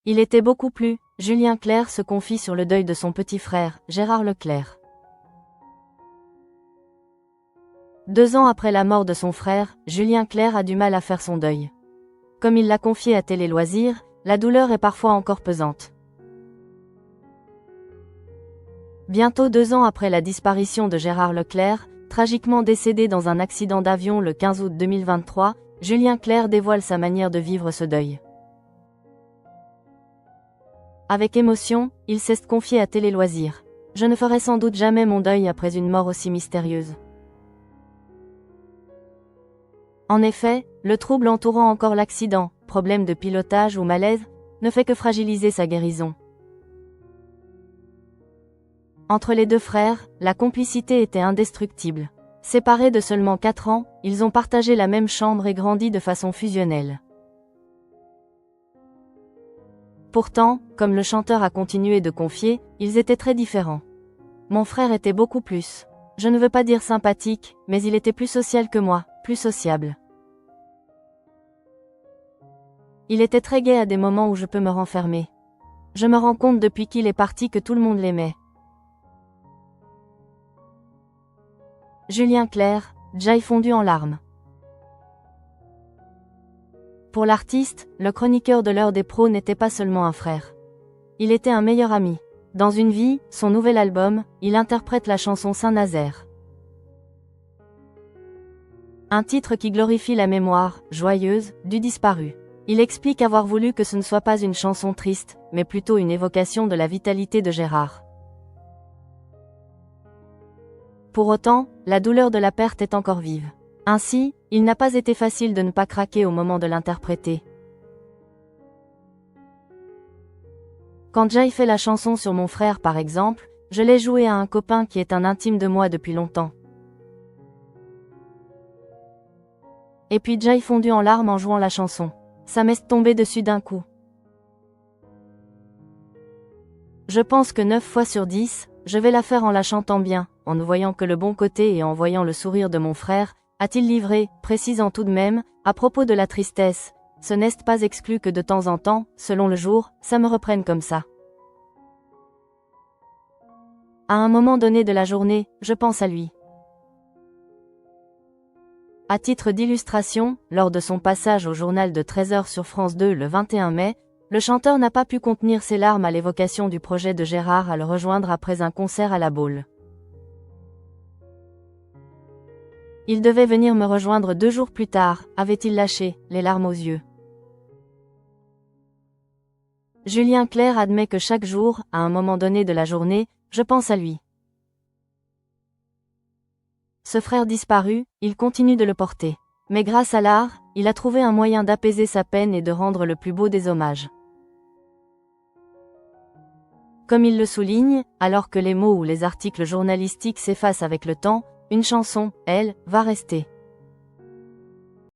Il était beaucoup plus. Julien Clerc se confie sur le deuil de son petit frère, Gérard Leclerc. 2 ans après la mort de son frère, Julien Clerc a du mal à faire son deuil. Comme il l'a confié à Télé Loisirs, la douleur est parfois encore pesante. Bientôt 2 ans après la disparition de Gérard Leclerc, tragiquement décédé dans un accident d'avion le 15 août 2023, Julien Clerc dévoile sa manière de vivre ce deuil. Avec émotion, il s'est confié à Télé Loisirs. « Je ne ferai sans doute jamais mon deuil après une mort aussi mystérieuse. » En effet, le trouble entourant encore l'accident, problème de pilotage ou malaise, ne fait que fragiliser sa guérison. Entre les 2 frères, la complicité était indestructible. Séparés de seulement 4 ans, ils ont partagé la même chambre et grandi de façon fusionnelle. Pourtant, comme le chanteur a continué de confier, ils étaient très différents. Mon frère était beaucoup plus. Je ne veux pas dire sympathique, mais il était plus social que moi, plus sociable. Il était très gai à des moments où je peux me renfermer. Je me rends compte depuis qu'il est parti que tout le monde l'aimait. Julien Clerc, Jay fondu en larmes. Pour l'artiste, le chroniqueur de l'heure des pros n'était pas seulement un frère. Il était un meilleur ami. Dans Une vie, son nouvel album, il interprète la chanson Saint-Nazaire. Un titre qui glorifie la mémoire, joyeuse, du disparu. Il explique avoir voulu que ce ne soit pas une chanson triste, mais plutôt une évocation de la vitalité de Gérard. Pour autant, la douleur de la perte est encore vive. Ainsi, il n'a pas été facile de ne pas craquer au moment de l'interpréter. Quand Jay fait la chanson sur mon frère par exemple, je l'ai jouée à un copain qui est un intime de moi depuis longtemps. Et puis Jay fondu en larmes en jouant la chanson. Ça m'est tombé dessus d'un coup. Je pense que 9 fois sur 10, je vais la faire en la chantant bien, en ne voyant que le bon côté et en voyant le sourire de mon frère, a-t-il livré, précisant tout de même, à propos de la tristesse, ce n'est pas exclu que de temps en temps, selon le jour, ça me reprenne comme ça. À un moment donné de la journée, je pense à lui. À titre d'illustration, lors de son passage au journal de 13h sur France 2 le 21 mai, le chanteur n'a pas pu contenir ses larmes à l'évocation du projet de Gérard à le rejoindre après un concert à la Baule. Il devait venir me rejoindre 2 jours plus tard, avait-il lâché, les larmes aux yeux. Julien Clerc admet que chaque jour, à un moment donné de la journée, je pense à lui. Ce frère disparu, il continue de le porter. Mais grâce à l'art, il a trouvé un moyen d'apaiser sa peine et de rendre le plus beau des hommages. Comme il le souligne, alors que les mots ou les articles journalistiques s'effacent avec le temps, une chanson, elle, va rester.